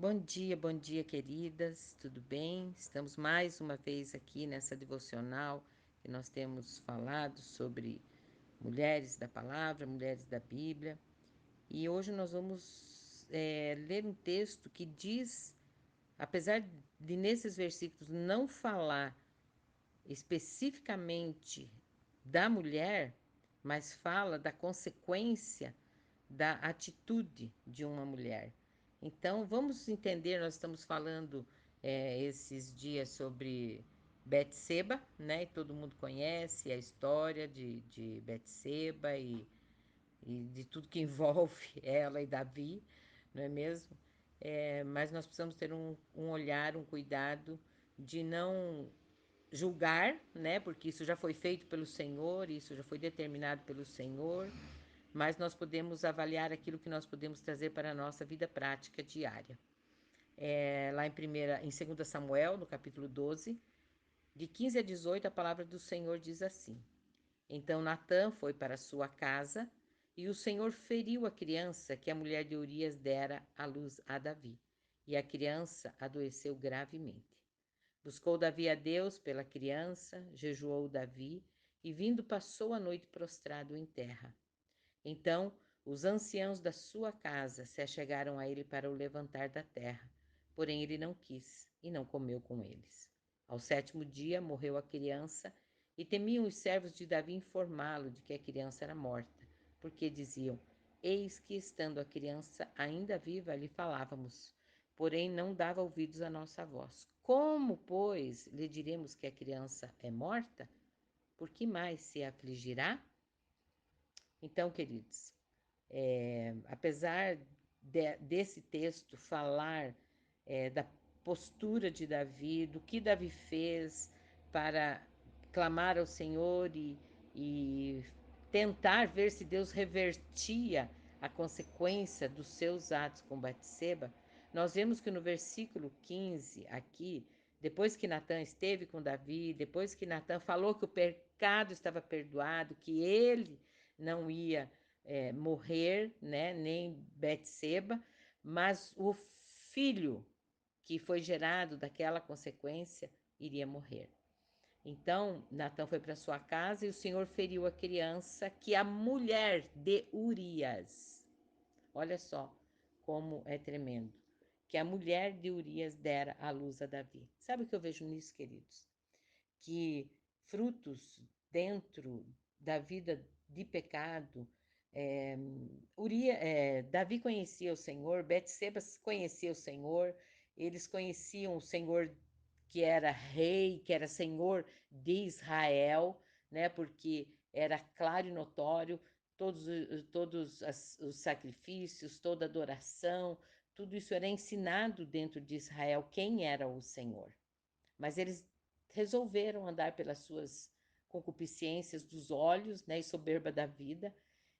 Bom dia, queridas, tudo bem? Estamos mais uma vez aqui nessa devocional que nós temos falado sobre mulheres da palavra, mulheres da Bíblia. E hoje nós vamos ler um texto que diz, apesar de nesses versículos não falar especificamente da mulher, mas fala da consequência da atitude de uma mulher. Então, vamos entender, nós estamos falando esses dias sobre Betseba, né? E todo mundo conhece a história de Betseba e de tudo que envolve ela e Davi, não é mesmo? Mas nós precisamos ter um olhar, um cuidado de não julgar, né? Porque isso já foi feito pelo Senhor, isso já foi determinado pelo Senhor, mas nós podemos avaliar aquilo que nós podemos trazer para a nossa vida prática diária. Lá em 2 Samuel, no capítulo 12, de 15 a 18, a palavra do Senhor diz assim: Então Natã foi para sua casa e o Senhor feriu a criança que a mulher de Urias dera à luz a Davi. E a criança adoeceu gravemente. Buscou Davi a Deus pela criança, jejuou Davi e, vindo, passou a noite prostrado em terra. Então os anciãos da sua casa se achegaram a ele para o levantar da terra. Porém ele não quis e não comeu com eles. Ao sétimo dia morreu a criança e temiam os servos de Davi informá-lo de que a criança era morta, porque diziam: Eis que, estando a criança ainda viva, lhe falávamos, porém não dava ouvidos à nossa voz. Como, pois, lhe diremos que a criança é morta? Por que mais se afligirá? Então, queridos, apesar desse texto falar da postura de Davi, do que Davi fez para clamar ao Senhor e tentar ver se Deus revertia a consequência dos seus atos com Batseba, nós vemos que no versículo 15 aqui, depois que Natã esteve com Davi, depois que Natã falou que o pecado estava perdoado, que ele não ia morrer, né, nem Betseba, mas o filho que foi gerado daquela consequência iria morrer. Então, Natã foi para sua casa e o Senhor feriu a criança que a mulher de Urias, olha só como é tremendo, que a mulher de Urias dera à luz a Davi. Sabe o que eu vejo nisso, queridos? Que frutos dentro da vida de pecado, Davi conhecia o Senhor, Betseba conhecia o Senhor, eles conheciam o Senhor que era rei, que era Senhor de Israel, né? Porque era claro e notório todos os sacrifícios, toda adoração, tudo isso era ensinado dentro de Israel quem era o Senhor. Mas eles resolveram andar pelas suas concupiscências dos olhos, né, e soberba da vida,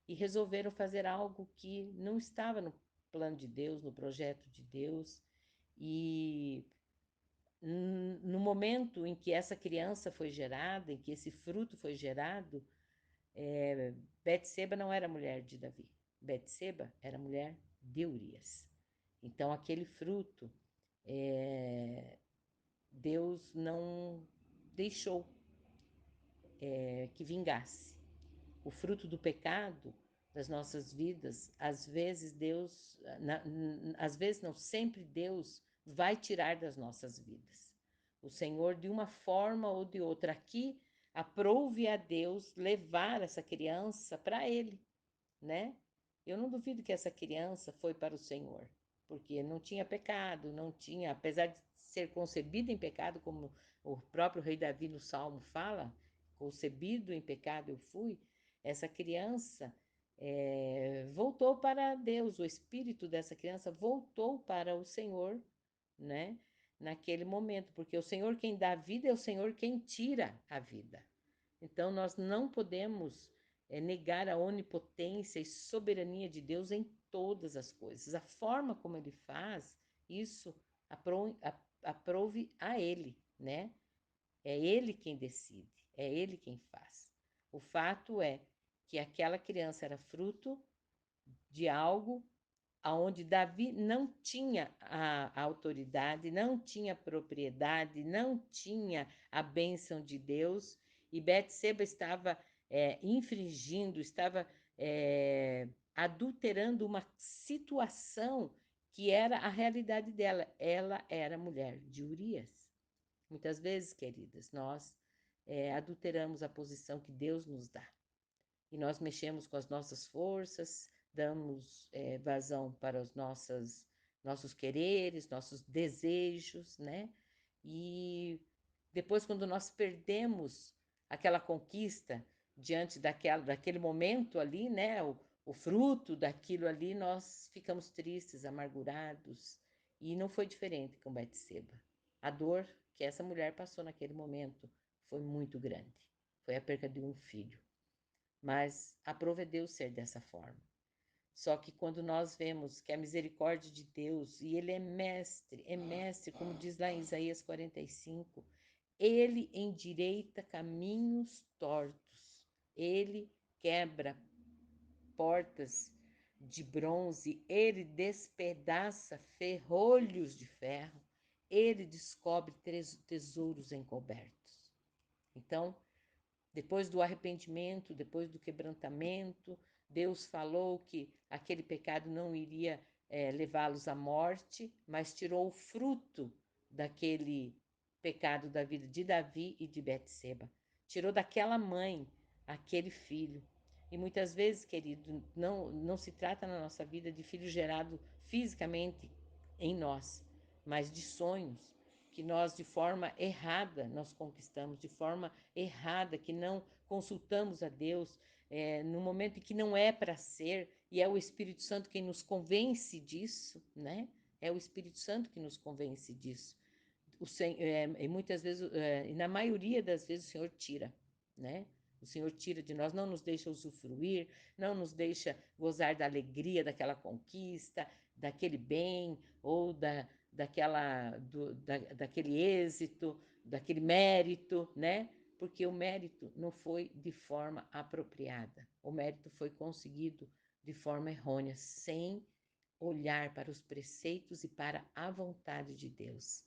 e resolveram fazer algo que não estava no plano de Deus, no projeto de Deus. E no momento em que essa criança foi gerada, em que esse fruto foi gerado, Betseba não era mulher de Davi. Betseba era mulher de Urias. Então aquele fruto, Deus não deixou que vingasse. O fruto do pecado das nossas vidas, às vezes Deus, às vezes não, sempre Deus vai tirar das nossas vidas. O Senhor, de uma forma ou de outra, aqui aprove a Deus levar essa criança para Ele, né? Eu não duvido que essa criança foi para o Senhor, porque não tinha pecado, não tinha, apesar de ser concebida em pecado, como o próprio rei Davi no Salmo fala, concebido em pecado eu fui, essa criança voltou para Deus, o espírito dessa criança voltou para o Senhor, né? Naquele momento, porque o Senhor quem dá a vida é o Senhor quem tira a vida. Então, nós não podemos negar a onipotência e soberania de Deus em todas as coisas. A forma como ele faz, isso aprove a ele, né? É ele quem decide, é ele quem faz. O fato é que aquela criança era fruto de algo aonde Davi não tinha a autoridade, não tinha propriedade, não tinha a bênção de Deus, e Betseba estava infringindo, estava adulterando uma situação que era a realidade dela. Ela era mulher de Urias. Muitas vezes, queridas, nós adulteramos a posição que Deus nos dá. E nós mexemos com as nossas forças, damos vazão para os nossos quereres, nossos desejos, né? E depois, quando nós perdemos aquela conquista diante daquele momento ali, né? O fruto daquilo ali, nós ficamos tristes, amargurados. E não foi diferente com Betseba. A dor que essa mulher passou naquele momento foi muito grande. Foi a perda de um filho. Mas aprove a Deus ser dessa forma. Só que quando nós vemos que a misericórdia de Deus, e Ele é mestre, como diz lá em Isaías 45, Ele endireita caminhos tortos, Ele quebra portas de bronze, Ele despedaça ferrolhos de ferro, Ele descobre tesouros encobertos. Então, depois do arrependimento, depois do quebrantamento, Deus falou que aquele pecado não iria levá-los à morte, mas tirou o fruto daquele pecado da vida de Davi e de Betseba. Tirou daquela mãe aquele filho. E muitas vezes, querido, não se trata na nossa vida de filho gerado fisicamente em nós, mas de sonhos que nós, de forma errada, nós conquistamos, de forma errada, que não consultamos a Deus, no momento em que não é para ser, e é o Espírito Santo quem nos convence disso, né? É o Espírito Santo que nos convence disso. E muitas vezes, e na maioria das vezes, o Senhor tira, né? O Senhor tira de nós, não nos deixa usufruir, não nos deixa gozar da alegria daquela conquista, daquele bem, ou daquele êxito, daquele mérito, né? Porque o mérito não foi de forma apropriada, o mérito foi conseguido de forma errônea, sem olhar para os preceitos e para a vontade de Deus.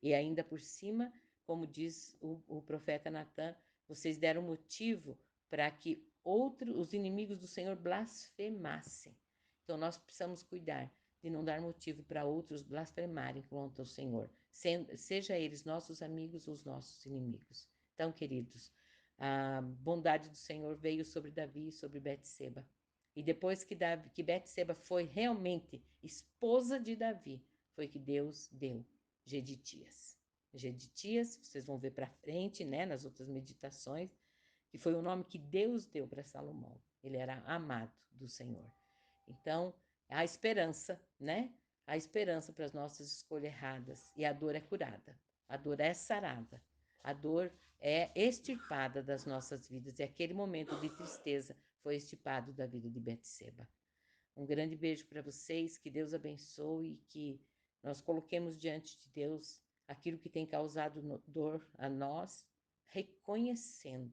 E ainda por cima, como diz o profeta Natan, vocês deram motivo para que os inimigos do Senhor blasfemassem. Então nós precisamos cuidar de não dar motivo para outros blasfemarem contra o Senhor, seja eles nossos amigos ou os nossos inimigos. Então, queridos, a bondade do Senhor veio sobre Davi e sobre Betseba. E depois que Betseba foi realmente esposa de Davi, foi que Deus deu Geditias. Geditias, vocês vão ver para frente, né, nas outras meditações, que foi o nome que Deus deu para Salomão. Ele era amado do Senhor. Então, há esperança, né? Há esperança para as nossas escolhas erradas. E a dor é curada. A dor é sarada. A dor é extirpada das nossas vidas. E aquele momento de tristeza foi extirpado da vida de Betseba. Um grande beijo para vocês, que Deus abençoe e que nós coloquemos diante de Deus aquilo que tem causado dor a nós, reconhecendo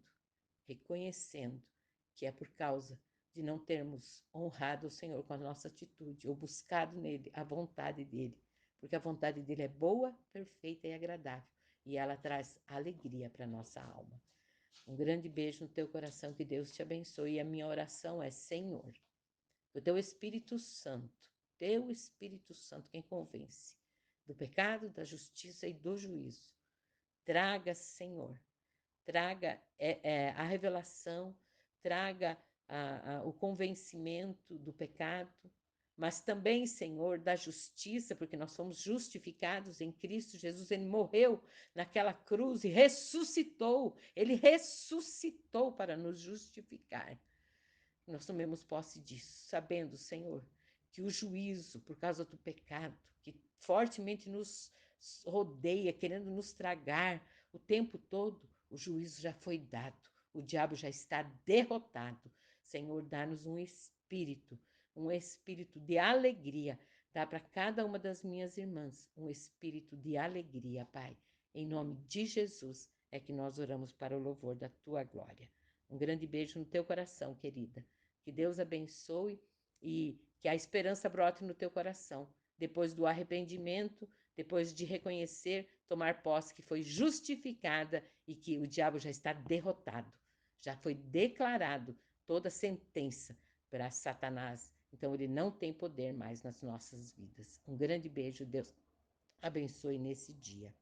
que é por causa de não termos honrado o Senhor com a nossa atitude ou buscado nele a vontade dele, porque a vontade dele é boa, perfeita e agradável e ela traz alegria para nossa alma. Um grande beijo no teu coração, que Deus te abençoe. E a minha oração é: Senhor, o teu Espírito Santo, quem convence do pecado, da justiça e do juízo, traga, Senhor, traga a revelação, traga o convencimento do pecado, mas também, Senhor, da justiça, porque nós somos justificados em Cristo Jesus. Ele morreu naquela cruz e ressuscitou. Ele ressuscitou para nos justificar. Nós tomemos posse disso, sabendo, Senhor, que o juízo por causa do pecado, que fortemente nos rodeia, querendo nos tragar o tempo todo, o juízo já foi dado, o diabo já está derrotado. Senhor, dá-nos um espírito de alegria. Dá para cada uma das minhas irmãs um espírito de alegria, Pai. Em nome de Jesus é que nós oramos para o louvor da tua glória. Um grande beijo no teu coração, querida. Que Deus abençoe e que a esperança brote no teu coração, depois do arrependimento, depois de reconhecer, tomar posse que foi justificada e que o diabo já está derrotado. Já foi declarado toda a sentença para Satanás. Então ele não tem poder mais nas nossas vidas. Um grande beijo, Deus abençoe nesse dia.